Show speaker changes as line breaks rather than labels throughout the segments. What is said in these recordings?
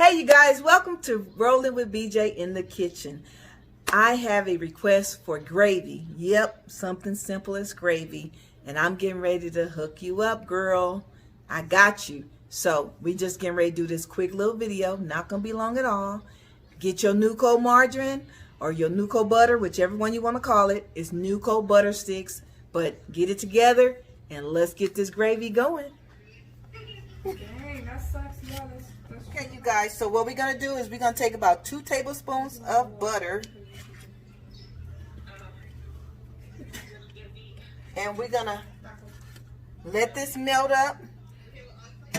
Hey you guys, welcome to Rolling with BJ in the kitchen. I have a request for gravy. Yep, something simple as gravy. And I'm getting ready to hook you up, girl. I got you. So we just getting ready to do this quick little video. Not gonna be long at all. Get your Nuco margarine or your Nuco butter, whichever one you want to call it. It's Nuco butter sticks. But get it together and let's get this gravy going.
Dang, that sucks. Yeah, that's
Okay, you guys, so what we're going to do is we're going to take about 2 tablespoons of butter. And we're going to let this melt up.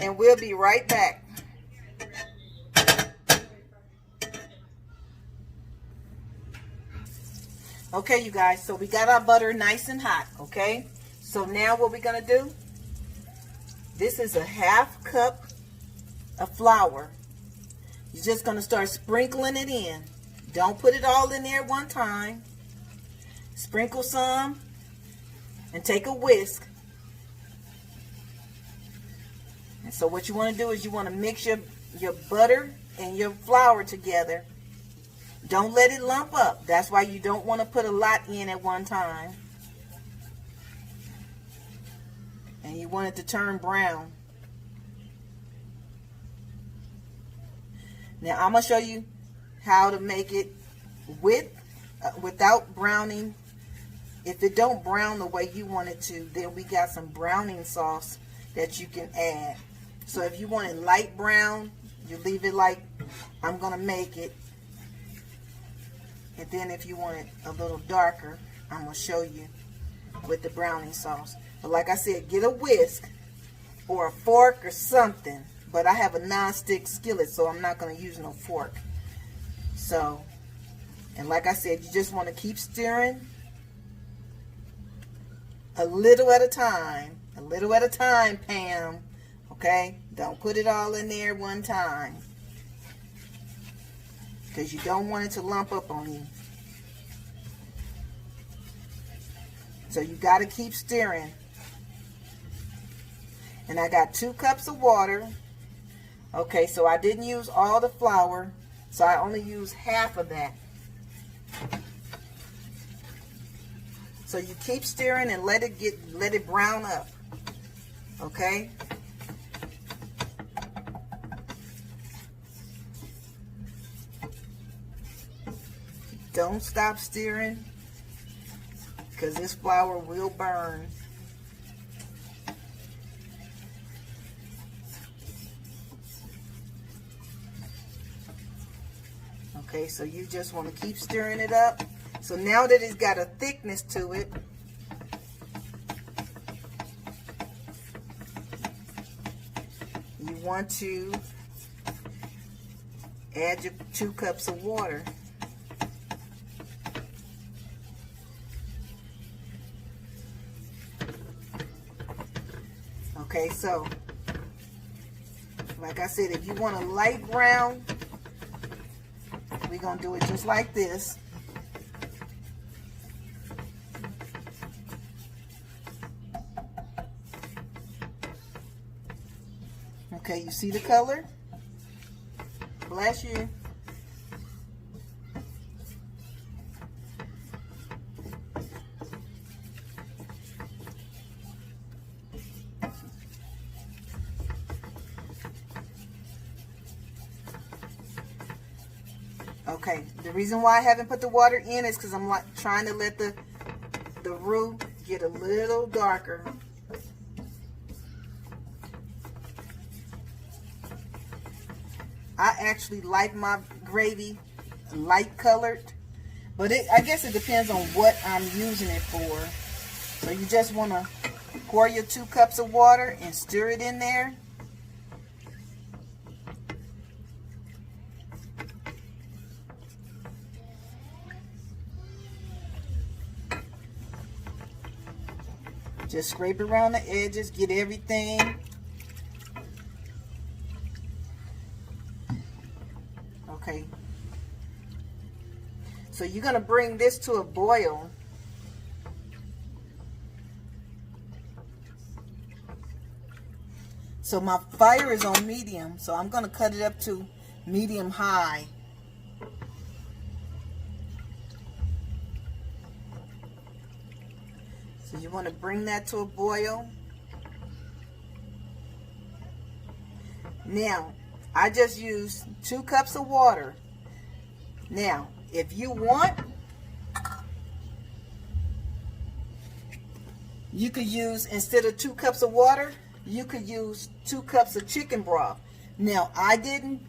And we'll be right back. Okay, you guys, so we got our butter nice and hot, okay? So now what we're going to do, this is a 1/2 cup of flour. You're just going to start sprinkling it in. Don't put it all in there at one time. Sprinkle some and take a whisk. And so what you want to do is you want to mix your butter and your flour together. Don't let it lump up. That's why you don't want to put a lot in at one time. And you want it to turn brown. Now I'm going to show you how to make it without browning. If it don't brown the way you want it to, then we got some browning sauce that you can add. So if you want it light brown, you leave it like I'm going to make it. And then if you want it a little darker, I'm going to show you with the browning sauce. But like I said, get a whisk or a fork or something. But I have a non-stick skillet, so I'm not going to use no fork. So, and like I said, you just want to keep stirring a little at a time. A little at a time, Pam. Okay? Don't put it all in there one time. Because you don't want it to lump up on you. So you got to keep stirring. And I got 2 cups of water. Okay, so I didn't use all the flour, so I only used half of that. So you keep stirring and let it brown up. Okay? Don't stop stirring, because this flour will burn. Okay, so you just want to keep stirring it up. So now that it's got a thickness to it, you want to add your 2 cups of water. Okay, so like I said, if you want a light brown, we're going to do it just like this. Okay, you see the color? Bless you. Okay, the reason why I haven't put the water in is because I'm trying to let the roux get a little darker. I actually like my gravy light colored, but I guess it depends on what I'm using it for. So you just want to pour your 2 cups of water and stir it in there. Just scrape around the edges, get everything. Okay. So you're going to bring this to a boil. So my fire is on medium, so I'm going to cut it up to medium high. So you want to bring that to a boil. Now, I just used 2 cups of water. Now, if you want, you could use, instead of 2 cups of water, you could use 2 cups of chicken broth. Now, I didn't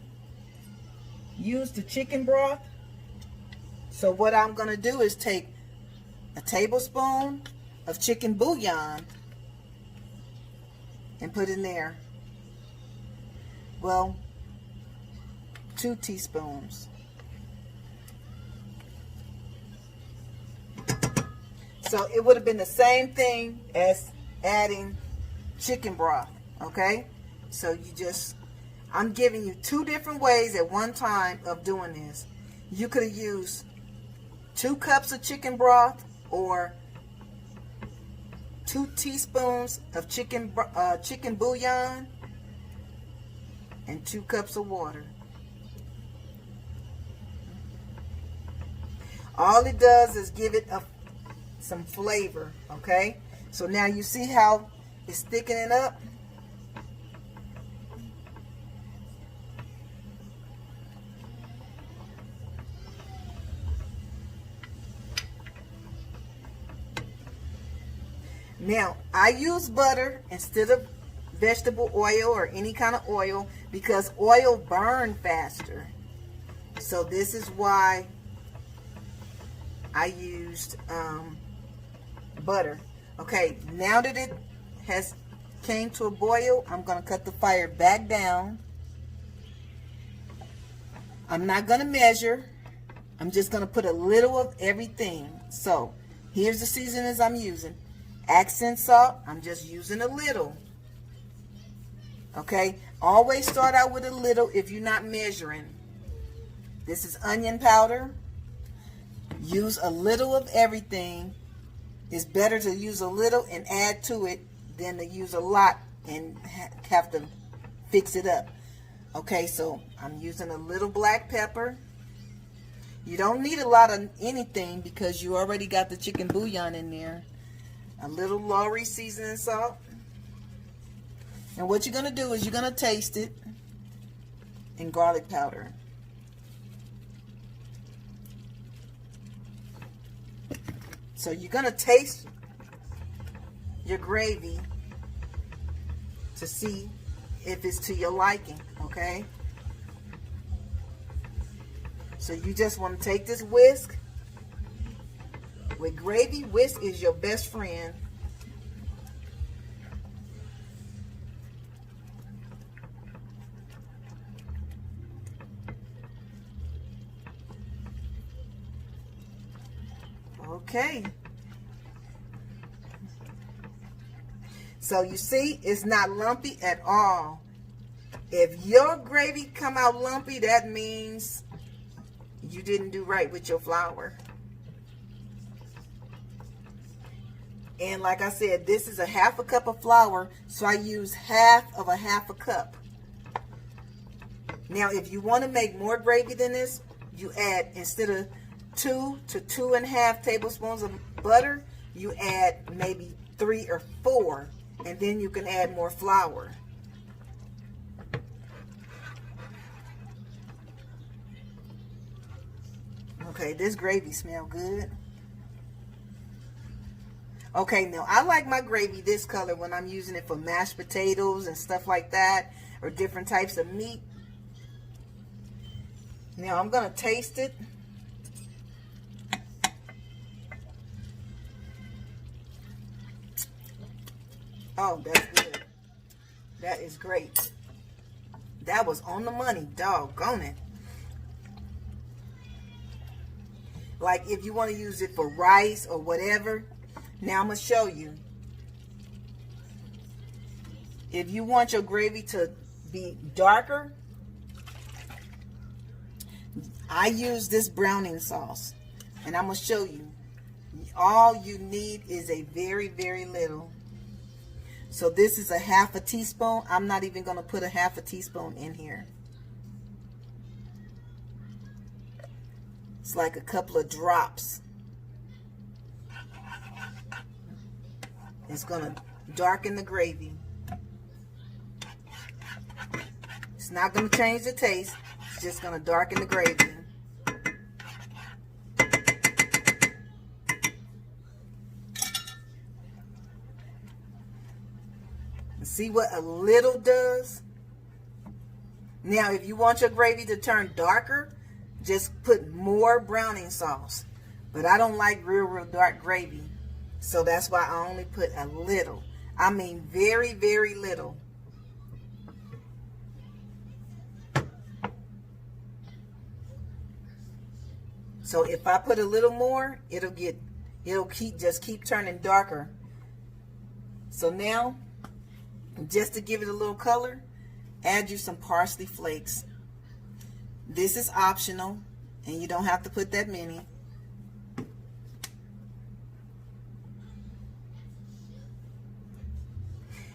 use the chicken broth, so what I'm going to do is take a tablespoon of chicken bouillon and put in there. Well, 2 teaspoons. So it would have been the same thing as adding chicken broth, okay? So you just, I'm giving you 2 different ways at one time of doing this. You could have used 2 cups of chicken broth or 2 teaspoons of chicken bouillon and 2 cups of water. All it does is give it some flavor, okay? So now you see how it's thickening up? Now, I use butter instead of vegetable oil or any kind of oil because oil burns faster. So this is why I used butter. Okay, now that it has came to a boil, I'm going to cut the fire back down. I'm not going to measure. I'm just going to put a little of everything. So here's the seasonings I'm using. Accent salt, I'm just using a little. Okay, always start out with a little if you're not measuring. This is onion powder. Use a little of everything. It's better to use a little and add to it than to use a lot and have to fix it up. Okay, so I'm using a little black pepper. You don't need a lot of anything because you already got the chicken bouillon in there. A little Lowry seasoning salt. And what you're going to do is you're going to taste it. And garlic powder. So you're going to taste your gravy to see if it's to your liking, okay? So you just want to take this whisk. With gravy, whisk is your best friend. Okay. So you see, it's not lumpy at all. If your gravy come out lumpy, that means you didn't do right with your flour. And like I said, this is a 1/2 cup of flour, so I use 1/2 cup. Now, if you want to make more gravy than this, you add, instead of 2 to 2.5 tablespoons of butter, you add maybe 3 or 4, and then you can add more flour. Okay, this gravy smells good. Okay, now I like my gravy this color when I'm using it for mashed potatoes and stuff like that, or different types of meat. Now I'm going to taste it. Oh, that's good. That is great. That was on the money, doggone it. Like if you want to use it for rice or whatever. Now I'm going to show you. If you want your gravy to be darker, I use this browning sauce. And I'm going to show you. All you need is a very, very little. So this is a 1/2 teaspoon. I'm not even going to put a 1/2 teaspoon in here. like a couple of drops. It's going to darken the gravy. It's not going to change the taste. It's just going to darken the gravy. See what a little does? Now, if you want your gravy to turn darker, just put more browning sauce. But I don't like real dark gravy. So that's why I only put a little. I mean very, very little. So if I put a little more, it'll keep turning darker. So now, just to give it a little color, add you some parsley flakes. This is optional, and you don't have to put that many.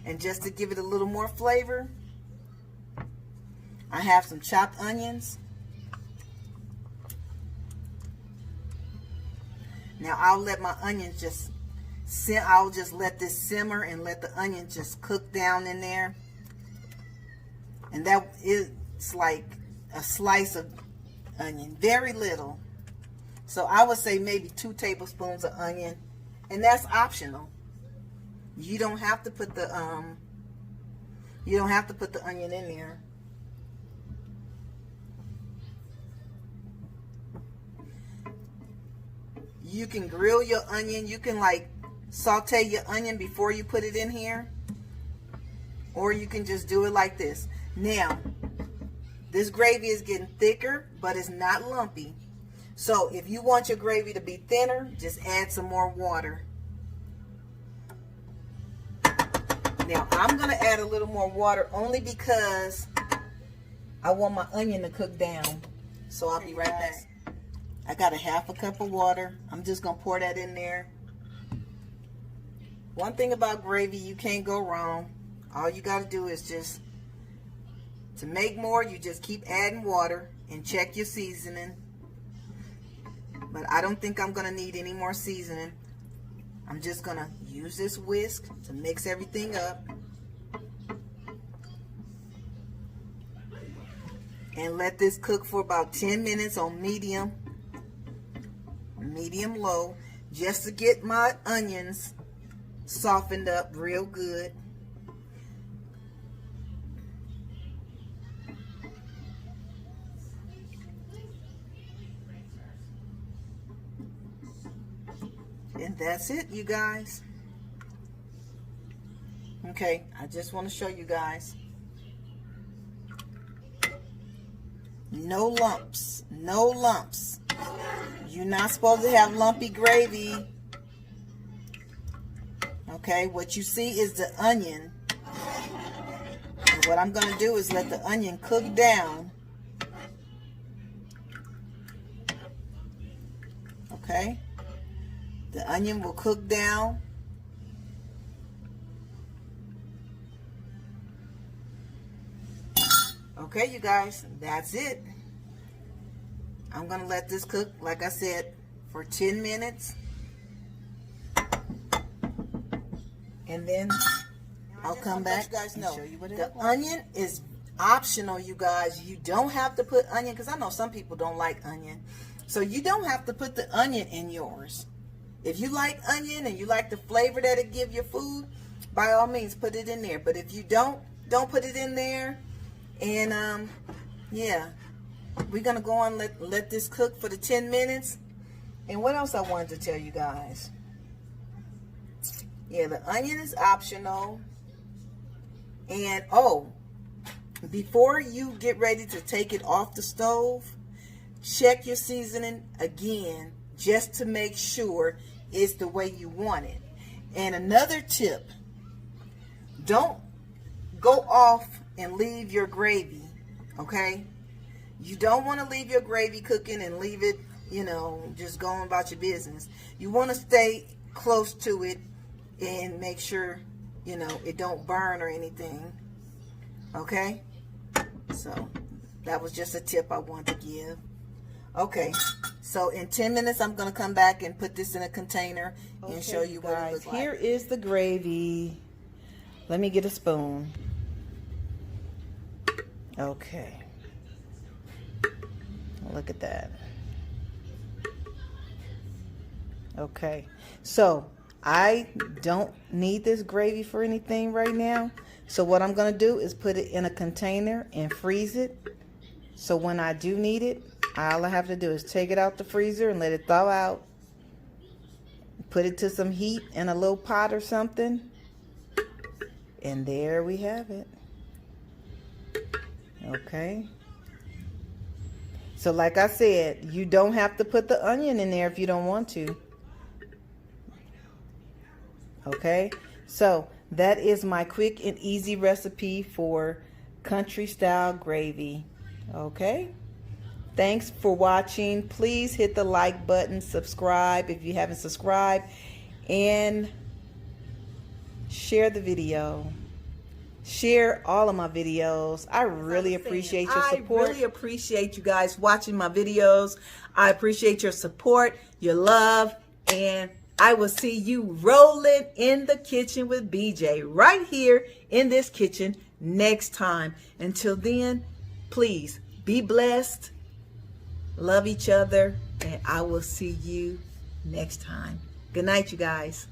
And just to give it a little more flavor, I have some chopped onions. Now I'll let my onions I'll just let this simmer and let the onions just cook down in there. And that is like a slice of onion, very little. So I would say maybe 2 tablespoons of onion, and that's optional. You don't have to put the onion in there. You can grill your onion. You can like saute your onion before you put it in here, or you can just do it like this. Now, this gravy is getting thicker, but it's not lumpy. So if you want your gravy to be thinner, just add some more water. Now, I'm going to add a little more water only because I want my onion to cook down. So I'll be right back. I got a ½ a cup of water. I'm just going to pour that in there. One thing about gravy, you can't go wrong. All you got to do is just, to make more, you just keep adding water and check your seasoning. But I don't think I'm going to need any more seasoning. I'm just going to use this whisk to mix everything up. And let this cook for about 10 minutes on medium low, just to get my onions softened up real good. And that's it, you guys. Okay, I just want to show you guys. No lumps. No lumps. You're not supposed to have lumpy gravy. Okay, what you see is the onion. And what I'm going to do is let the onion cook down. Okay. The onion will cook down. Okay, you guys, that's it. I'm going to let this cook, like I said, for 10 minutes. And then I'll come back and show you what it is. The onion is optional, you guys. You don't have to put onion, because I know some people don't like onion. So you don't have to put the onion in yours. If you like onion and you like the flavor that it gives your food, by all means put it in there. But if you don't put it in there. And yeah, we're gonna go on let this cook for the 10 minutes. And what else I wanted to tell you guys? Yeah, the onion is optional. And oh, before you get ready to take it off the stove, check your seasoning again, just to make sure it's the way you want it. And another tip, don't go off and leave your gravy, okay? You don't want to leave your gravy cooking and leave it, you know, just going about your business. You want to stay close to it and make sure, you know, it don't burn or anything, okay? So that was just a tip I wanted to give. Okay, So in 10 minutes, I'm going to come back and put this in a container and show you what it looks like. Here is the gravy. Let me get a spoon. Okay. Look at that. Okay. So I don't need this gravy for anything right now. So what I'm going to do is put it in a container and freeze it. So when I do need it, all I have to do is take it out the freezer and let it thaw out. Put it to some heat in a little pot or something. And there we have it. Okay. So like I said, you don't have to put the onion in there if you don't want to. Okay. So that is my quick and easy recipe for country style gravy. Okay. Thanks for watching. Please hit the like button, subscribe if you haven't subscribed, and share the video. Share all of my videos. I really appreciate your support. I really appreciate you guys watching my videos. I appreciate your support, your love, and I will see you rolling in the kitchen with BJ right here in this kitchen next time. Until then, please be blessed. Love each other, and I will see you next time. Good night, you guys.